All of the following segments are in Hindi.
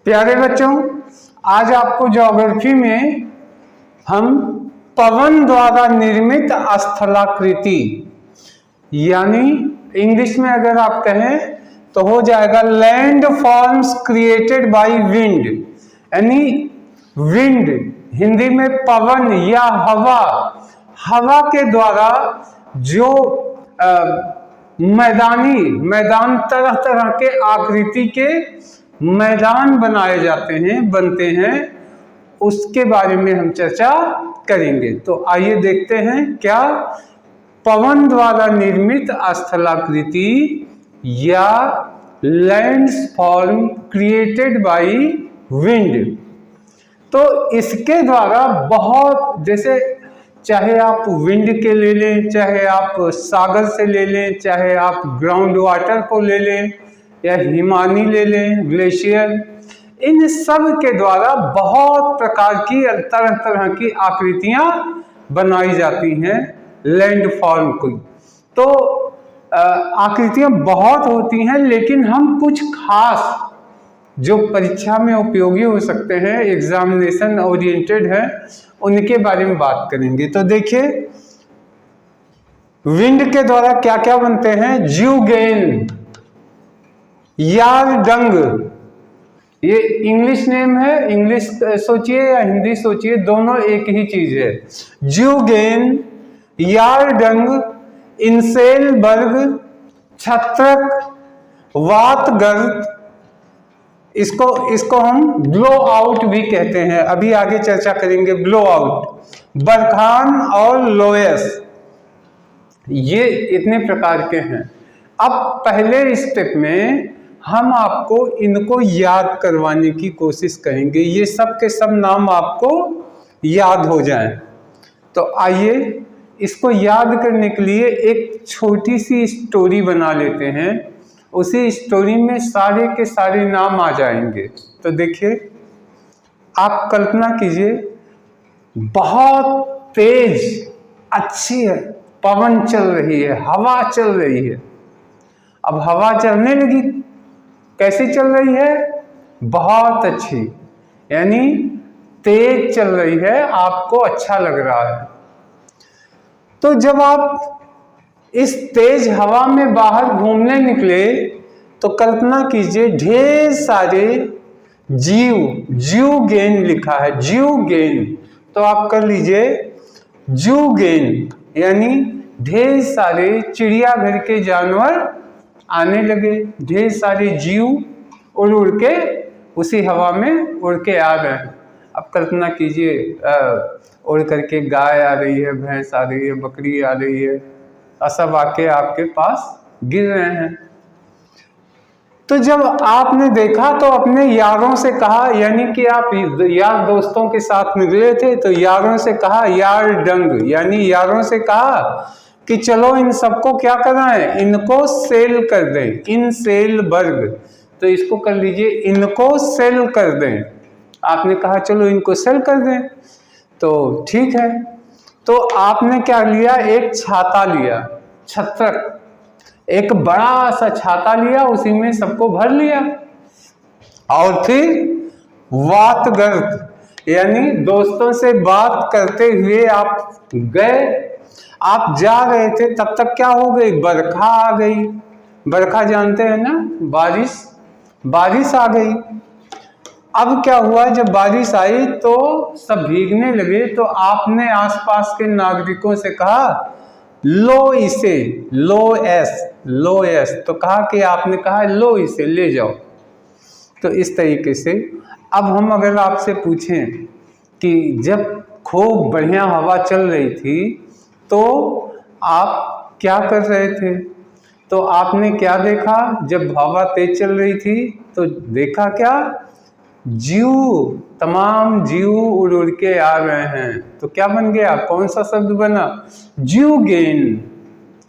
प्यारे बच्चों, आज आपको ज्योग्राफी में हम पवन द्वारा निर्मित स्थलाकृति यानी इंग्लिश में अगर आप कहें तो हो जाएगा land forms created by wind, यानी विंड हिंदी में पवन या हवा के द्वारा जो मैदान तरह तरह के आकृति के मैदान बनाए बनते हैं, उसके बारे में हम चर्चा करेंगे। तो आइए देखते हैं क्या पवन द्वारा निर्मित स्थलाकृति या लैंडफॉर्म क्रिएटेड बाय विंड। तो इसके द्वारा बहुत, जैसे चाहे आप विंड के ले लें, चाहे आप सागर से ले लें, चाहे आप ग्राउंड वाटर को ले लें या हिमानी ले लें, ग्लेशियर, इन सब के द्वारा बहुत प्रकार की तरह तरह की आकृतियां बनाई जाती हैं लैंडफॉर्म की। तो आकृतियां बहुत होती हैं, लेकिन हम कुछ खास जो परीक्षा में उपयोगी हो सकते हैं, एग्जामिनेशन ओरिएंटेड है, उनके बारे में बात करेंगे। तो देखिए विंड के द्वारा क्या क्या बनते हैं। ज्यूगेन, यारडंग, ये इंग्लिश नेम है, इंग्लिश सोचिए या हिंदी सोचिए, दोनों एक ही चीज है। ज्यूगेन, यारडंग, इंसेलबर्ग, छत्रक, वातगर्त, इसको हम ब्लो आउट भी कहते हैं, अभी आगे चर्चा करेंगे ब्लो आउट, बरखान और लोयस, ये इतने प्रकार के हैं। अब पहले स्टेप में हम आपको इनको याद करवाने की कोशिश करेंगे, ये सब के सब नाम आपको याद हो जाएं। तो आइए इसको याद करने के लिए एक छोटी सी स्टोरी बना लेते हैं, उसी स्टोरी में सारे के सारे नाम आ जाएंगे। तो देखिए, आप कल्पना कीजिए बहुत तेज अच्छी है पवन चल रही है, हवा चल रही है। अब हवा चलने लगी, कैसी चल रही है? बहुत अच्छी, यानी तेज चल रही है, आपको अच्छा लग रहा है। तो जब आप इस तेज हवा में बाहर घूमने निकले तो कल्पना कीजिए ढेर सारे ज्यूगेन लिखा है, ज्यूगेन, तो आप कर लीजिए ज्यूगेन, यानी ढेर सारे चिड़ियाघर के जानवर आने लगे, ढेर सारे जीव उड़ उड़ के उसी हवा में उड़ के आ रहे हैं। अब कल्पना कीजिए उड़ करके गाय आ रही है, भैंस आ रही है, बकरी आ रही है, सब आके आपके पास गिर रहे हैं। तो जब आपने देखा तो अपने यारों से कहा, यानी कि आप यार दोस्तों के साथ निकले थे, तो यारों से कहा, यार डंग, यानी यारों से कहा कि चलो इन सबको क्या कराएं, इनको सेल कर दें, इन सेल बर्ग, तो इसको कर लीजिए इनको सेल कर दें। आपने कहा चलो इनको सेल कर दें, तो ठीक है। तो आपने क्या लिया, एक छाता लिया, छत्रक, एक बड़ा सा छाता लिया, उसी में सबको भर लिया, और फिर वातगर्त, यानी दोस्तों से बात करते हुए आप गए, आप जा रहे थे, तब तक क्या हो गई, बरखा आ गई। बरखा जानते हैं ना, बारिश आ गई। अब क्या हुआ, जब बारिश आई तो सब भीगने लगे, तो आपने आसपास के नागरिकों से कहा लो इसे, लो एस, तो कहा कि आपने कहा लो इसे ले जाओ। तो इस तरीके से अब हम अगर आपसे पूछें कि जब खूब बढ़िया हवा चल रही थी तो आप क्या कर रहे थे, तो आपने क्या देखा, जब हवा तेज चल रही थी तो देखा क्या, तमाम जीव उड़ उड़ के आ रहे हैं। तो क्या बन गया, कौन सा शब्द बना, ज्यूगेन,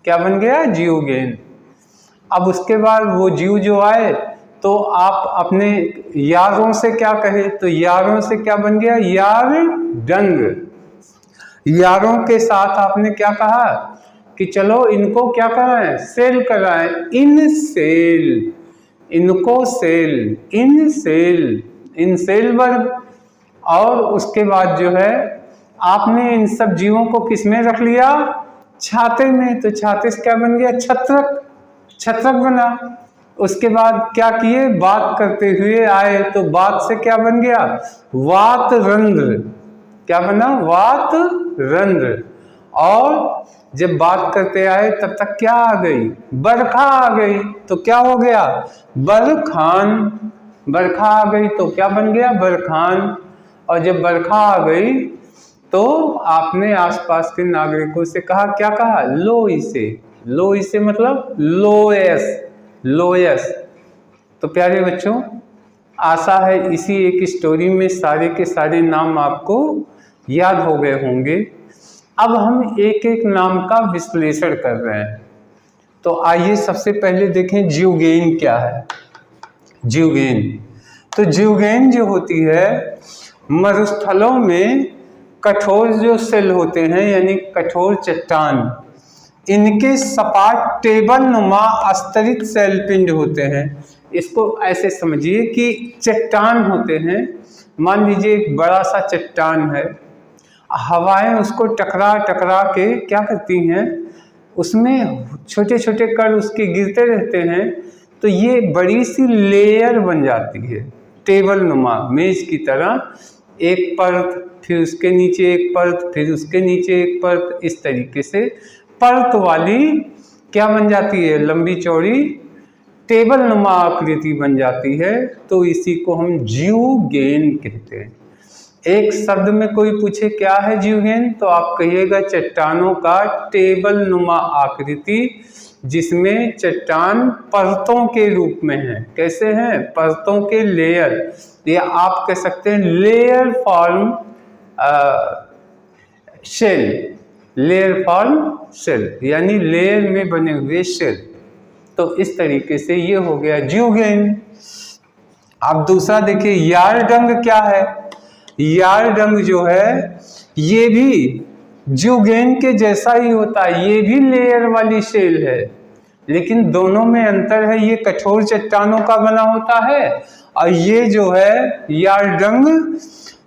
क्या बन गया, ज्यूगेन। अब उसके बाद वो जीव जो आए तो आप अपने यारों से क्या कहे, तो यारों से क्या बन गया, यार डंग, यारों के साथ आपने क्या कहा कि चलो इनको क्या कराएं, सेल कराएं, इन सेल, इनको सेल, इन सेल, इन सेल वर्ग। और उसके बाद जो है आपने इन सब जीवों को किस में रख लिया, छाते में, तो छाते से क्या बन गया, छत्रक, छत्रक बना। उसके बाद क्या किए, बात करते हुए आए, तो बात से क्या बन गया, वात रंध्र, क्या बना, वात रंध्र। और जब बात करते आए तब तक क्या आ गई, बरखा आ गई, तो क्या हो गया, बरखान, बरखा आ गई तो क्या बन गया, बरखान। और जब बरखा आ गई तो आपने आसपास के नागरिकों से कहा, क्या कहा, लो इसे, लो इसे मतलब लोएस, लोएस। तो प्यारे बच्चों, आशा है इसी एक स्टोरी में सारे के सारे नाम आपको याद हो गए होंगे। अब हम एक एक नाम का विश्लेषण कर रहे हैं। तो आइए सबसे पहले देखें जीवगेन क्या है। जीवगेन, तो जीवगेन जो होती है, मरुस्थलों में कठोर जो सेल होते हैं, यानी कठोर चट्टान, इनके सपाट टेबल नुमा अस्तरित सेल पिंड होते हैं। इसको ऐसे समझिए कि चट्टान होते हैं, मान लीजिए एक बड़ा सा चट्टान है, हवाएं उसको टकरा टकरा के क्या करती हैं, उसमें छोटे छोटे कण उसके गिरते रहते हैं, तो ये बड़ी सी लेयर बन जाती है, टेबल नुमा मेज की तरह, एक परत, फिर उसके नीचे एक परत, फिर उसके नीचे एक परत, इस तरीके से परत वाली क्या बन जाती है, लंबी चौड़ी टेबल नुमा आकृति बन जाती है। तो इसी को हम जीवगेन कहते हैं। एक शब्द में कोई पूछे क्या है जीवगेन, तो आप कहिएगा चट्टानों का टेबल नुमा आकृति, जिसमें चट्टान परतों के रूप में है। कैसे हैं, परतों के लेयर, या आप कह सकते हैं layer form shell, layer form shell, यानी लेयर में बने हुए शेल। तो इस तरीके से ये हो गया जीवगेन। अब दूसरा देखिए यारडंग क्या है। यारडंग जो है ये भी जीवगेन के जैसा ही होता है, ये भी लेयर वाली शेल है, लेकिन दोनों में अंतर है, ये कठोर चट्टानों का बना होता है, और ये जो है यारडंग,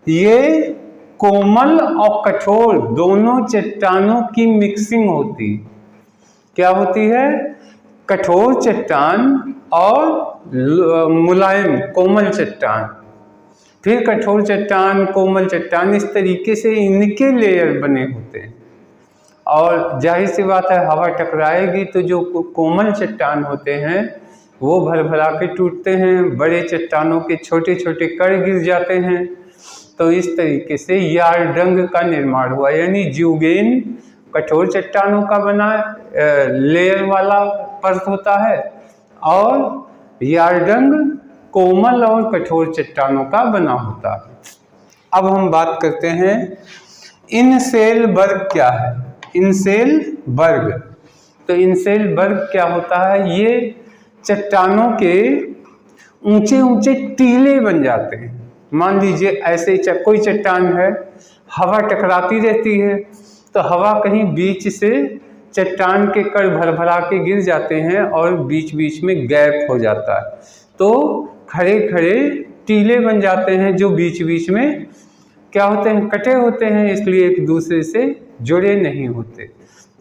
ये कोमल और कठोर दोनों चट्टानों की मिक्सिंग होती, क्या होती है, कठोर चट्टान और मुलायम कोमल चट्टान, फिर कठोर चट्टान, कोमल चट्टान, इस तरीके से इनके लेयर बने होते हैं। और जाहिर सी बात है हवा टकराएगी तो जो कोमल चट्टान होते हैं वो भर भरा के टूटते हैं, बड़े चट्टानों के छोटे छोटे कण गिर जाते हैं। तो इस तरीके से यारडंग का निर्माण हुआ, यानी जीवगेन कठोर चट्टानों का बना लेयर वाला परत होता है, और यारडंग कोमल और कठोर चट्टानों का बना होता है। अब हम बात करते हैं इनसेल वर्ग क्या है। इनसेल वर्ग, तो इनसेल वर्ग क्या होता है, ये चट्टानों के ऊंचे ऊंचे टीले बन जाते हैं। मान लीजिए ऐसे कोई चट्टान है, हवा टकराती रहती है, तो हवा कहीं बीच से चट्टान के कण भर भरा के गिर जाते हैं और बीच बीच में गैप हो जाता है, तो खड़े खड़े टीले बन जाते हैं, जो बीच बीच में क्या होते हैं, कटे होते हैं, इसलिए एक दूसरे से जुड़े नहीं होते।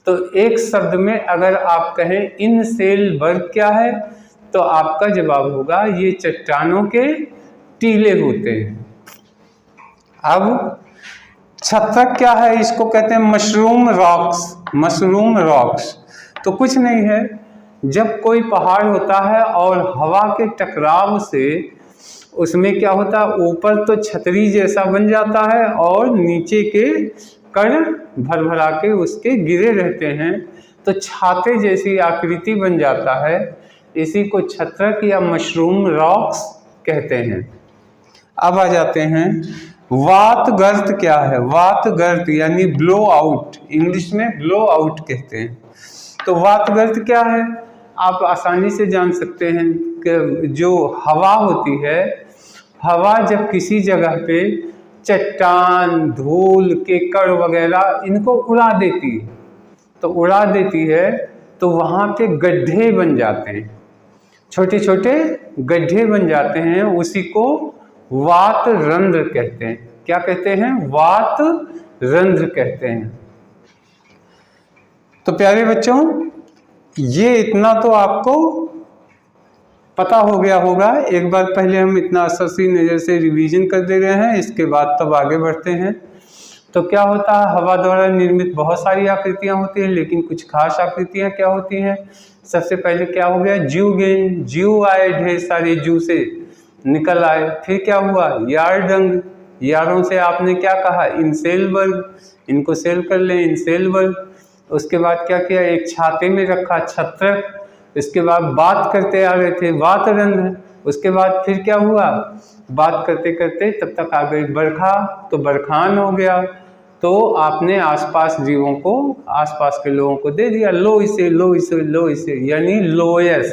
तो एक शब्द में अगर आप कहें इनसेल वर्ग क्या है, तो आपका जवाब होगा ये चट्टानों के टीले होते हैं। अब छत्रक क्या है, इसको कहते हैं मशरूम रॉक्स। मशरूम रॉक्स तो कुछ नहीं है, जब कोई पहाड़ होता है और हवा के टकराव से उसमें क्या होता है, ऊपर तो छतरी जैसा बन जाता है और नीचे के कण भर भरा के उसके गिरे रहते हैं, तो छाते जैसी आकृति बन जाता है। इसी को छत्रक या मशरूम रॉक्स कहते हैं। अब आ जाते हैं वातगर्त क्या है। वातगर्त यानी ब्लो आउट, इंग्लिश में ब्लो आउट कहते हैं। तो वातगर्त क्या है, आप आसानी से जान सकते हैं कि जो हवा होती है, हवा जब किसी जगह पे चट्टान, धूल के कण वगैरह इनको उड़ा देती है, तो उड़ा देती है तो वहाँ पे गड्ढे बन जाते हैं, छोटे छोटे गड्ढे बन जाते हैं, उसी को वात रंध्र कहते हैं। क्या कहते हैं? वात रंध्र कहते हैं। तो प्यारे बच्चों, ये इतना तो आपको पता हो गया होगा। एक बार पहले हम इतना असरसी नज़र से रिवीजन कर दे रहे हैं, इसके बाद तब आगे बढ़ते हैं। तो क्या होता है, हवा द्वारा निर्मित बहुत सारी आकृतियां होती हैं, लेकिन कुछ खास आकृतियां क्या होती हैं। सबसे पहले क्या हो गया, जू गेंद, जू आए, ढेर सारे जू से निकल आए। फिर क्या हुआ, यारडंग, यारों से आपने क्या कहा, इंसेलबर्ग, इनको सेल कर लें, इंसेलबर्ग। उसके बाद क्या किया, एक छाते में रखा, छत्रक। इसके बाद बात करते आ रहे थे, वातरंध्र। उसके बाद फिर क्या हुआ, बात करते करते तब तक आ गई बरखा, तो बरखान हो गया। तो आपने आसपास जीवों को, आसपास के लोगों को दे दिया लो इसे, लो इसे, लो इसे, यानी लोयस।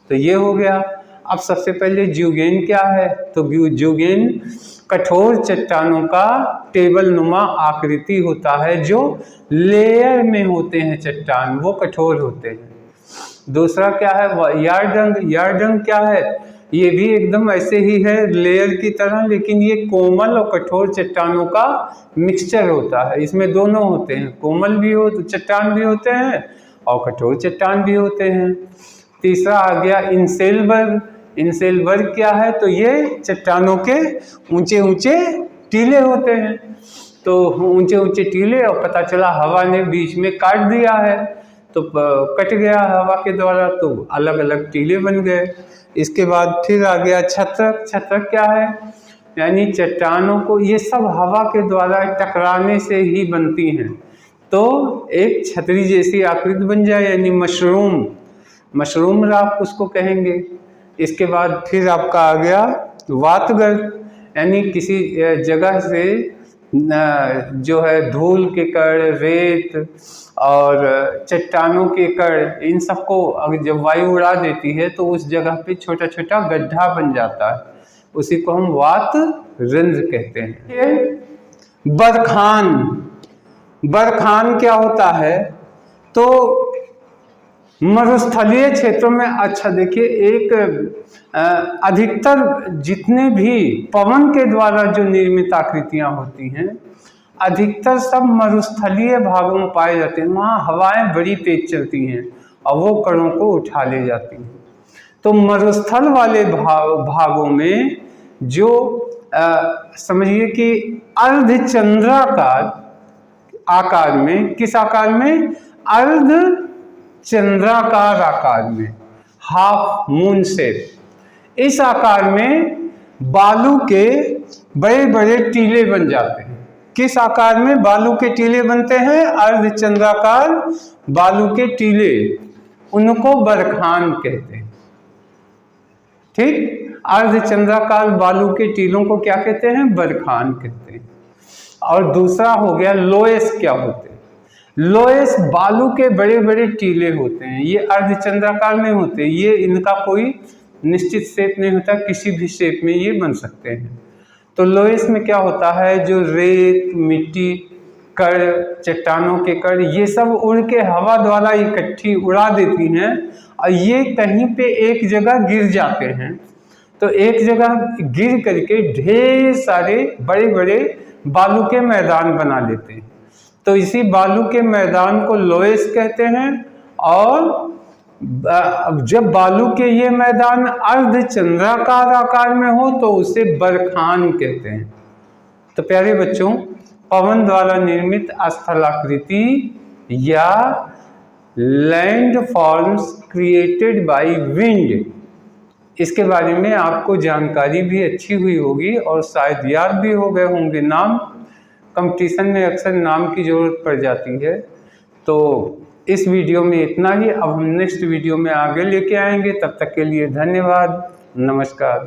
तो ये हो गया। अब सबसे पहले ज्यूगेन क्या है, तो ज्यूगेन कठोर चट्टानों का टेबल नुमा आकृति होता है, जो लेयर में होते हैं चट्टान, वो कठोर होते हैं। दूसरा क्या है, यारडंग, यारडंग क्या है, ये भी एकदम ऐसे ही है लेयर की तरह, लेकिन ये कोमल और कठोर चट्टानों का मिक्सचर होता है। इसमें दोनों होते हैं, कोमल भी हो चट्टान भी होते हैं और कठोर चट्टान भी होते हैं। तीसरा आ गया इंसेलबर्ग। इंसेलबर्ग क्या है, तो ये चट्टानों के ऊंचे ऊंचे टीले होते हैं। तो ऊंचे ऊंचे टीले, और पता चला हवा ने बीच में काट दिया है, तो कट गया हवा के द्वारा, तो अलग अलग टीले बन गए। इसके बाद फिर आ गया छत्रक। छत्रक क्या है, यानी चट्टानों को, ये सब हवा के द्वारा टकराने से ही बनती हैं, तो एक छतरी जैसी आकृति बन जाए, यानी मशरूम, मशरूम राख उसको कहेंगे। इसके बाद फिर आपका आ गया वातगर, यानी किसी जगह से जो है धूल के कण, रेत और चट्टानों के कण, इन सबको अगर जब वायु उड़ा देती है तो उस जगह पे छोटा छोटा गड्ढा बन जाता है, उसी को हम वात रंध्र कहते हैं। ये बरखान, बरखान क्या होता है, तो मरुस्थलीय क्षेत्रों में, अच्छा देखिए, एक अधिकतर जितने भी पवन के द्वारा जो निर्मित आकृतियां होती हैं, अधिकतर सब मरुस्थलीय भागों में पाए जाते हैं। वहाँ हवाएं बड़ी तेज चलती हैं और वो कणों को उठा ले जाती हैं। तो मरुस्थल वाले भागों में जो समझिए कि अर्धचंद्राकार आकार में, किस आकार में, अर्ध चंद्राकार आकार में, हाफ मून शेप, इस आकार में बालू के बड़े बड़े टीले बन जाते हैं। किस आकार में बालू के टीले बनते हैं, अर्धचंद्राकार बालू के टीले, उनको बरखान कहते हैं। ठीक, अर्धचंद्राकार बालू के टीलों को क्या कहते हैं, बरखान कहते हैं। और दूसरा हो गया लोयस। क्या होते हैं लोयस, बालू के बड़े बड़े टीले होते हैं, ये अर्धचंद्राकार में होते हैं, ये इनका कोई निश्चित शेप नहीं होता, किसी भी शेप में ये बन सकते हैं। तो लोयस में क्या होता है, जो रेत, मिट्टी, कण, चट्टानों के कण, ये सब उड़ के हवा द्वारा इकट्ठी उड़ा देती हैं और ये कहीं पे एक जगह गिर जाते हैं। तो एक जगह गिर करके ढेर सारे बड़े बड़े बालू के मैदान बना लेते हैं, तो इसी बालू के मैदान को लोयस कहते हैं। और जब बालू के ये मैदान अर्धचंद्राकार आकार में हो तो उसे बरखान कहते हैं। तो प्यारे बच्चों, पवन द्वारा निर्मित स्थलाकृति या land forms created by wind, इसके बारे में आपको जानकारी भी अच्छी हुई होगी और शायद याद भी हो गए होंगे नाम। कंपटीशन में अक्सर नाम की ज़रूरत पड़ जाती है। तो इस वीडियो में इतना ही, अब हम नेक्स्ट वीडियो में आगे लेके आएंगे। तब तक के लिए धन्यवाद, नमस्कार।